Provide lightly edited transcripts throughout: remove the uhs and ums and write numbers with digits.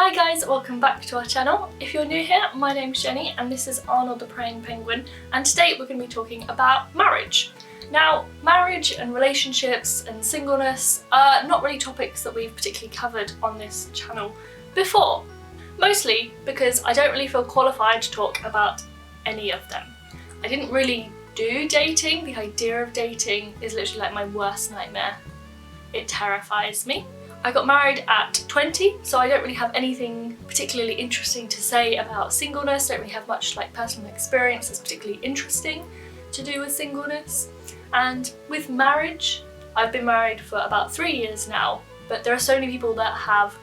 Hi guys, welcome back to our channel. If you're new here, my name's Jenny and this is Arnold the Praying Penguin, and today we're going to be talking about marriage. Now, marriage and relationships and singleness are not really topics that we've particularly covered on this channel before. Mostly because I don't really feel qualified to talk about any of them. I didn't really do dating. The idea of dating is literally like my worst nightmare. It terrifies me. I got married at 20, so I don't really have anything particularly interesting to say about singleness. I don't really have much personal experience that's particularly interesting to do with singleness. And with marriage, I've been married for about 3 years now, but there are so many people that have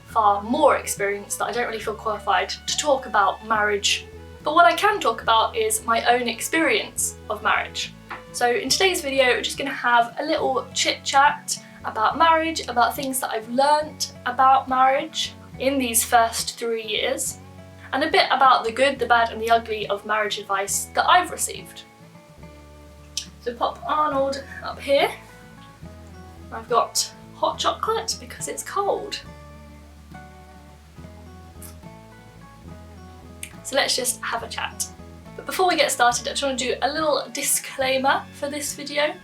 far more experience that I don't really feel qualified to talk about marriage. But what I can talk about is my own experience of marriage. So in today's video, we're just going to have a little chit chat about marriage, about things that I've learnt about marriage in these first 3 years, and a bit about the good, the bad and the ugly of marriage advice that I've received. So pop Arnold up here. I've got hot chocolate because it's cold. So let's just have a chat. But before we get started, I just want to do a little disclaimer for this video.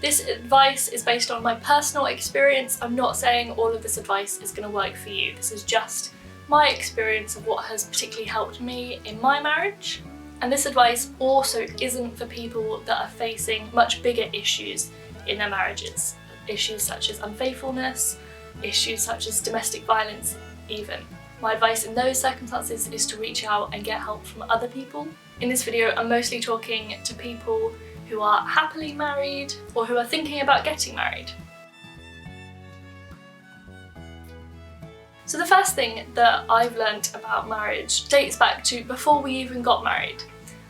This advice is based on my personal experience. I'm not saying all of this advice is going to work for you. This is just my experience of what has particularly helped me in my marriage. And this advice also isn't for people that are facing much bigger issues in their marriages. Issues such as unfaithfulness, issues such as domestic violence even. My advice in those circumstances is to reach out and get help from other people. In this video, I'm mostly talking to people who are happily married or who are thinking about getting married. So the first thing that I've learnt about marriage dates back to before we even got married,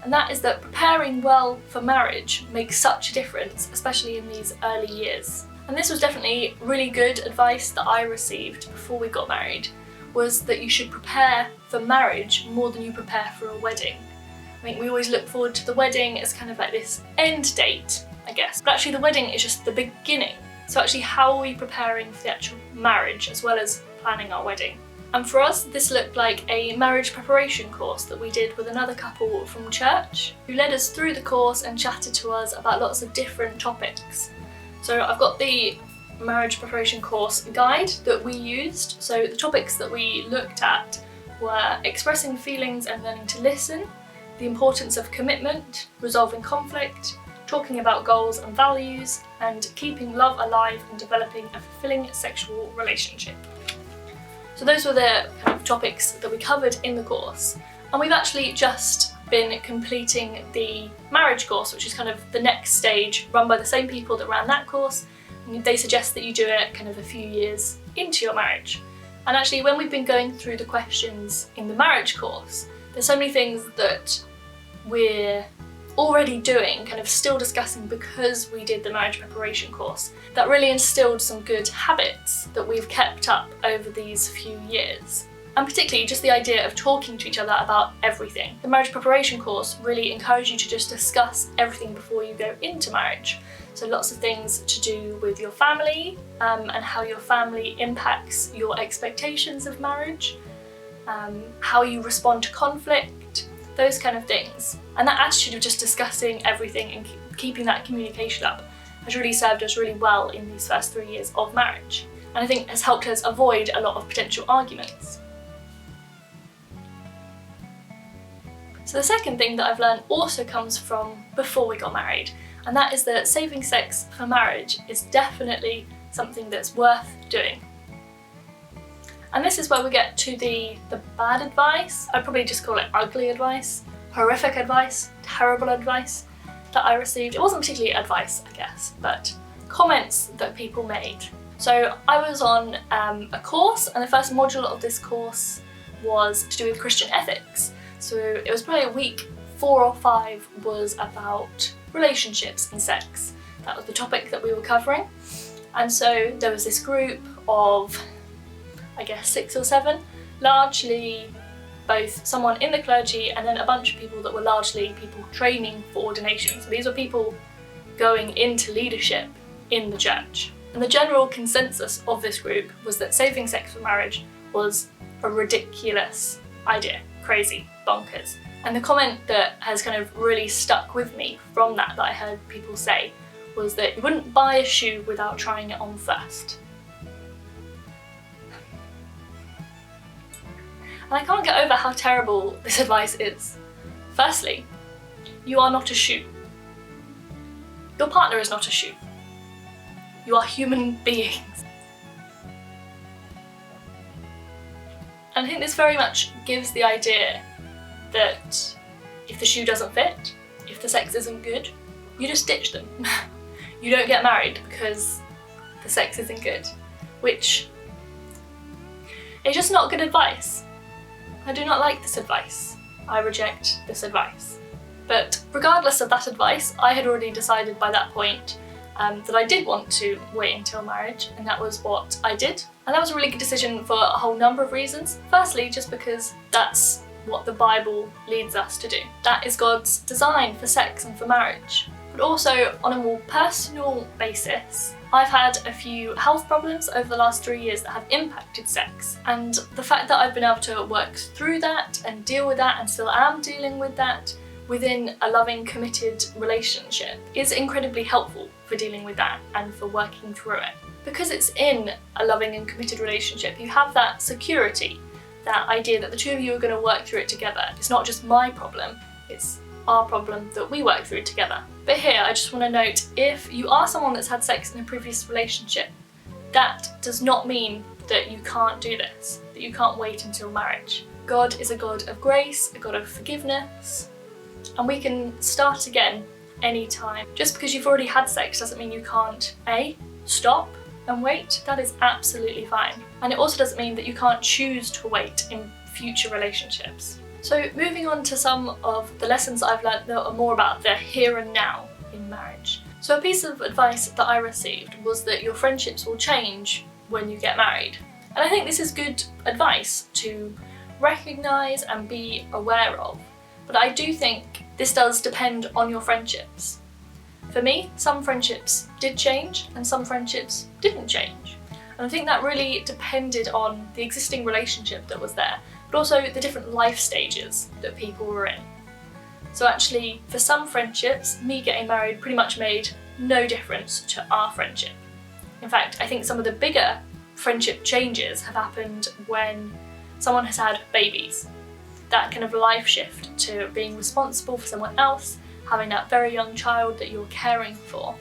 and that is that preparing well for marriage makes such a difference, especially in these early years. And this was definitely really good advice that I received before we got married, was that you should prepare for marriage more than you prepare for a wedding. I think we always look forward to the wedding as kind of like this end date, I guess. But actually the wedding is just the beginning. So actually, how are we preparing for the actual marriage as well as planning our wedding? And for us, this looked like a marriage preparation course that we did with another couple from church who led us through the course and chatted to us about lots of different topics. So I've got the marriage preparation course guide that we used. So the topics that we looked at were expressing feelings and learning to listen, the importance of commitment, resolving conflict, talking about goals and values, and keeping love alive and developing a fulfilling sexual relationship. So those were the kind of topics that we covered in the course. And we've actually just been completing the marriage course, which is kind of the next stage, run by the same people that ran that course. And they suggest that you do it kind of a few years into your marriage. And actually, when we've been going through the questions in the marriage course, there's so many things that we're already doing, kind of still discussing because we did the marriage preparation course, that really instilled some good habits that we've kept up over these few years. And particularly just the idea of talking to each other about everything. The marriage preparation course really encouraged you to just discuss everything before you go into marriage. So lots of things to do with your family and how your family impacts your expectations of marriage, how you respond to conflict, those kind of things. And that attitude of just discussing everything and keeping that communication up has really served us really well in these first 3 years of marriage. And I think has helped us avoid a lot of potential arguments. So the second thing that I've learned also comes from before we got married, and that is that saving sex for marriage is definitely something that's worth doing. And this is where we get to the bad advice. I'd probably just call it ugly advice, horrific advice, terrible advice that I received. It wasn't particularly advice, I guess, but comments that people made. So I was on a course, and the first module of this course was to do with Christian ethics. So it was probably week 4 or 5 was about relationships and sex. That was the topic that we were covering. And so there was this group of, I guess 6 or 7, largely both someone in the clergy and then a bunch of people that were largely people training for ordination. So these were people going into leadership in the church. And the general consensus of this group was that saving sex for marriage was a ridiculous idea, crazy, bonkers. And the comment that has kind of really stuck with me from that I heard people say was that you wouldn't buy a shoe without trying it on first. And I can't get over how terrible this advice is. Firstly, you are not a shoe. Your partner is not a shoe. You are human beings. And I think this very much gives the idea that if the shoe doesn't fit, if the sex isn't good, you just ditch them. You don't get married because the sex isn't good, which is just not good advice. I do not like this advice. I reject this advice. But regardless of that advice, I had already decided by that point that I did want to wait until marriage, and that was what I did. And that was a really good decision for a whole number of reasons. Firstly, just because that's what the Bible leads us to do. That is God's design for sex and for marriage. But also, on a more personal basis, I've had a few health problems over the last 3 years that have impacted sex. And the fact that I've been able to work through that and deal with that, and still am dealing with that, within a loving, committed relationship is incredibly helpful for dealing with that and for working through it. Because it's in a loving and committed relationship, you have that security, that idea that the two of you are going to work through it together. It's not just my problem, it's our problem that we work through together. But here, I just want to note, if you are someone that's had sex in a previous relationship, that does not mean that you can't do this, that you can't wait until marriage. God is a God of grace, a God of forgiveness, and we can start again anytime. Just because you've already had sex doesn't mean you can't A, stop and wait. That is absolutely fine. And it also doesn't mean that you can't choose to wait in future relationships. So moving on to some of the lessons I've learned that are more about the here and now in marriage. So a piece of advice that I received was that your friendships will change when you get married. And I think this is good advice to recognise and be aware of. But I do think this does depend on your friendships. For me, some friendships did change and some friendships didn't change. And I think that really depended on the existing relationship that was there, but also the different life stages that people were in. So actually, for some friendships, me getting married pretty much made no difference to our friendship. In fact, I think some of the bigger friendship changes have happened when someone has had babies. That kind of life shift to being responsible for someone else, having that very young child that you're caring for.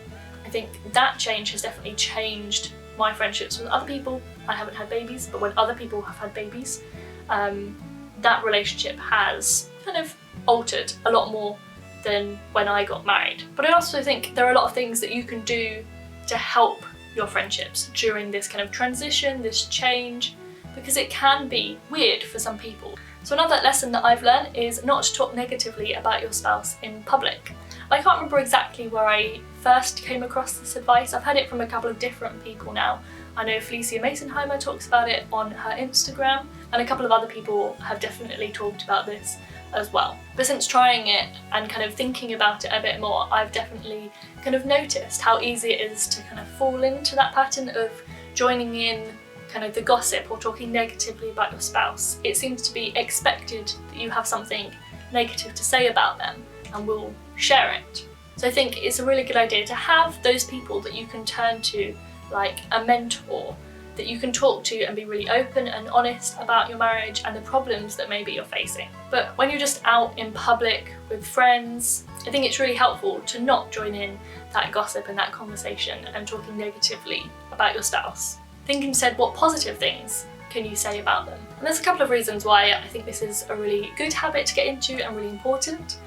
I think that change has definitely changed my friendships with other people. I haven't had babies, but when other people have had babies, that relationship has kind of altered a lot more than when I got married. But I also think there are a lot of things that you can do to help your friendships during this kind of transition, this change, because it can be weird for some people. So another lesson that I've learned is not to talk negatively about your spouse in public. I can't remember exactly where I first came across this advice. I've had it from a couple of different people now. I know Felicia Masonheimer talks about it on her Instagram, and a couple of other people have definitely talked about this as well. But since trying it and kind of thinking about it a bit more, I've definitely kind of noticed how easy it is to kind of fall into that pattern of joining in kind of the gossip or talking negatively about your spouse. It seems to be expected that you have something negative to say about them and will share it. So I think it's a really good idea to have those people that you can turn to, like a mentor, that you can talk to and be really open and honest about your marriage and the problems that maybe you're facing. But when you're just out in public with friends, I think it's really helpful to not join in that gossip and that conversation and talking negatively about your spouse. Think instead, what positive things can you say about them? And there's a couple of reasons why I think this is a really good habit to get into and really important.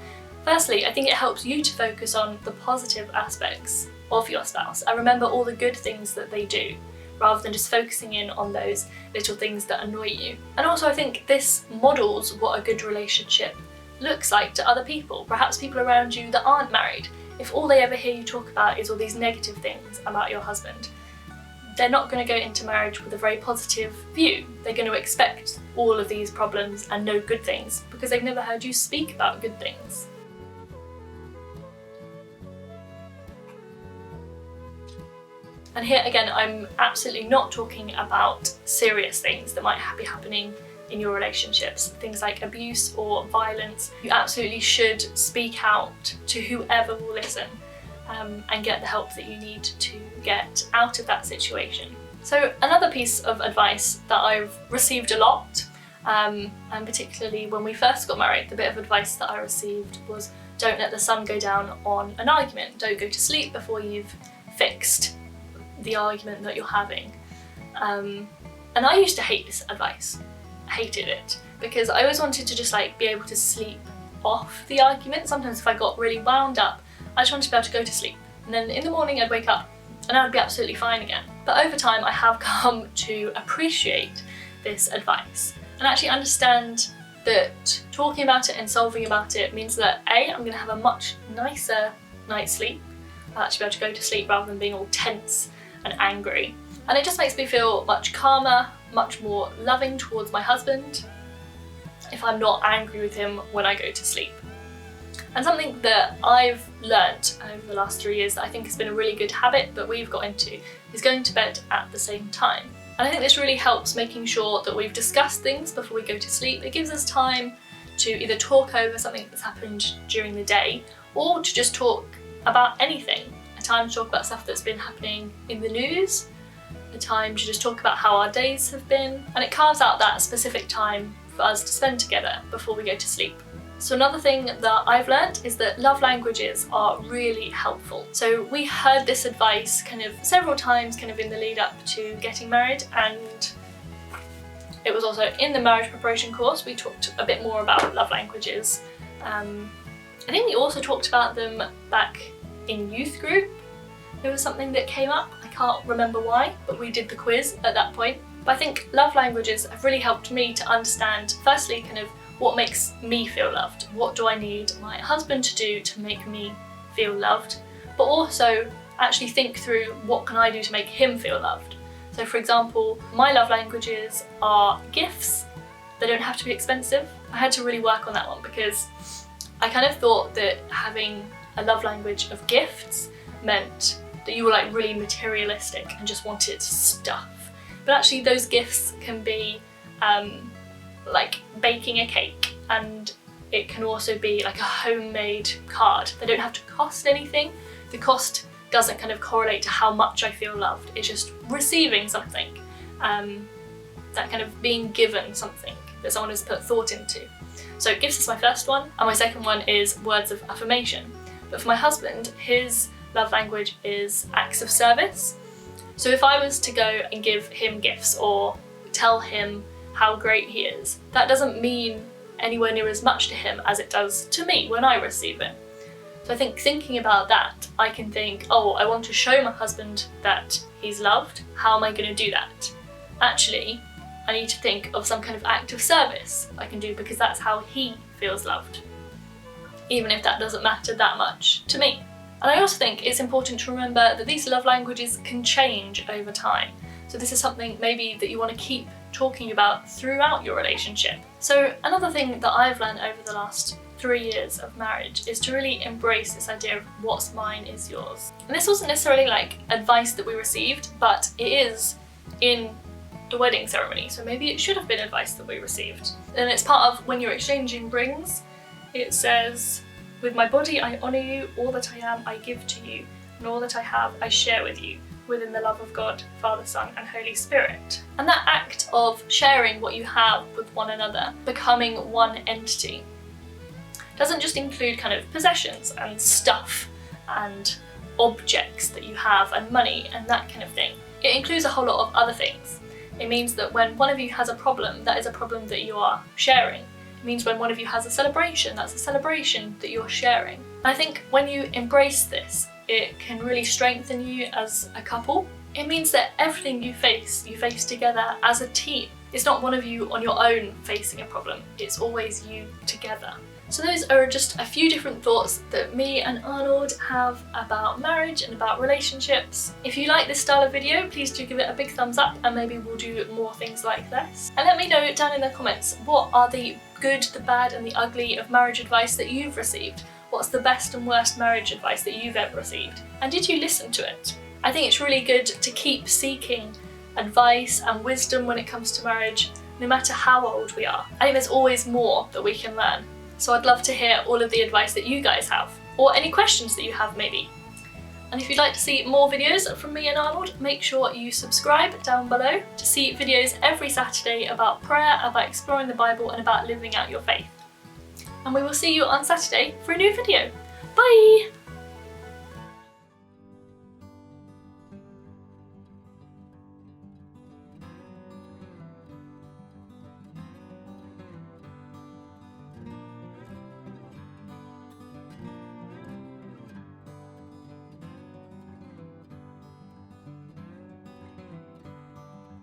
Firstly, I think it helps you to focus on the positive aspects of your spouse and remember all the good things that they do, rather than just focusing in on those little things that annoy you. And also I think this models what a good relationship looks like to other people, perhaps people around you that aren't married. If all they ever hear you talk about is all these negative things about your husband, they're not going to go into marriage with a very positive view. They're going to expect all of these problems and no good things because they've never heard you speak about good things. And here again, I'm absolutely not talking about serious things that might be happening in your relationships, things like abuse or violence, you absolutely should speak out to whoever will listen, and get the help that you need to get out of that situation. So another piece of advice that I've received a lot, and particularly when we first got married, the bit of advice that I received was, don't let the sun go down on an argument. Don't go to sleep before you've fixed the argument that you're having. And I used to hate this advice. I hated it because I always wanted to just like be able to sleep off the argument. Sometimes if I got really wound up, I just wanted to be able to go to sleep. And then in the morning I'd wake up and I'd be absolutely fine again. But over time I have come to appreciate this advice and actually understand that talking about it and solving about it means that A, I'm going to have a much nicer night's sleep. I'll actually be able to go to sleep rather than being all tense and angry. And it just makes me feel much calmer, much more loving towards my husband if I'm not angry with him when I go to sleep. And something that I've learnt over the last 3 years that I think has been a really good habit that we've got into is going to bed at the same time. And I think this really helps making sure that we've discussed things before we go to sleep. It gives us time to either talk over something that's happened during the day or to just talk about anything. A time to talk about stuff that's been happening in the news, a time to just talk about how our days have been, and it carves out that specific time for us to spend together before we go to sleep. So another thing that I've learned is that love languages are really helpful. So we heard this advice kind of several times kind of in the lead up to getting married, and it was also in the marriage preparation course we talked a bit more about love languages. I think we also talked about them back in youth group. It was something that came up, I can't remember why, but we did the quiz at that point. But I think love languages have really helped me to understand, firstly, kind of what makes me feel loved. What do I need my husband to do to make me feel loved? But also actually think through what can I do to make him feel loved. So for example, my love languages are gifts. They don't have to be expensive. I had to really work on that one because I kind of thought that having a love language of gifts meant that you were like really materialistic and just wanted stuff. But actually those gifts can be like baking a cake, and it can also be like a homemade card. They don't have to cost anything. The cost doesn't kind of correlate to how much I feel loved. It's just receiving something, that kind of being given something that someone has put thought into. So gifts is my first one, and my second one is words of affirmation. But for my husband, his love language is acts of service. So if I was to go and give him gifts or tell him how great he is, that doesn't mean anywhere near as much to him as it does to me when I receive it. So I think thinking about that, I can think, oh, I want to show my husband that he's loved. How am I going to do that? Actually, I need to think of some kind of act of service I can do because that's how he feels loved, even if that doesn't matter that much to me. And I also think it's important to remember that these love languages can change over time. So this is something maybe that you want to keep talking about throughout your relationship. So another thing that I've learned over the last 3 years of marriage is to really embrace this idea of what's mine is yours. And this wasn't necessarily like advice that we received, but it is in the wedding ceremony, so maybe it should have been advice that we received. And it's part of when you're exchanging rings. It says, "With my body I honour you, all that I am I give to you, and all that I have I share with you, within the love of God, Father, Son and Holy Spirit." And that act of sharing what you have with one another, becoming one entity, doesn't just include kind of possessions and stuff and objects that you have and money and that kind of thing. It includes a whole lot of other things. It means that when one of you has a problem, that is a problem that you are sharing. It means when one of you has a celebration, that's a celebration that you're sharing. And I think when you embrace this, it can really strengthen you as a couple. It means that everything you face together as a team. It's not one of you on your own facing a problem, it's always you together. So those are just a few different thoughts that me and Arnold have about marriage and about relationships. If you like this style of video, please do give it a big thumbs up and maybe we'll do more things like this. And let me know down in the comments, what are the good, the bad and the ugly of marriage advice that you've received? What's the best and worst marriage advice that you've ever received? And did you listen to it? I think it's really good to keep seeking advice and wisdom when it comes to marriage, no matter how old we are. I think there's always more that we can learn. So I'd love to hear all of the advice that you guys have, or any questions that you have maybe. And if you'd like to see more videos from me and Arnold, make sure you subscribe down below to see videos every Saturday about prayer, about exploring the Bible, and about living out your faith. And we will see you on Saturday for a new video. Bye!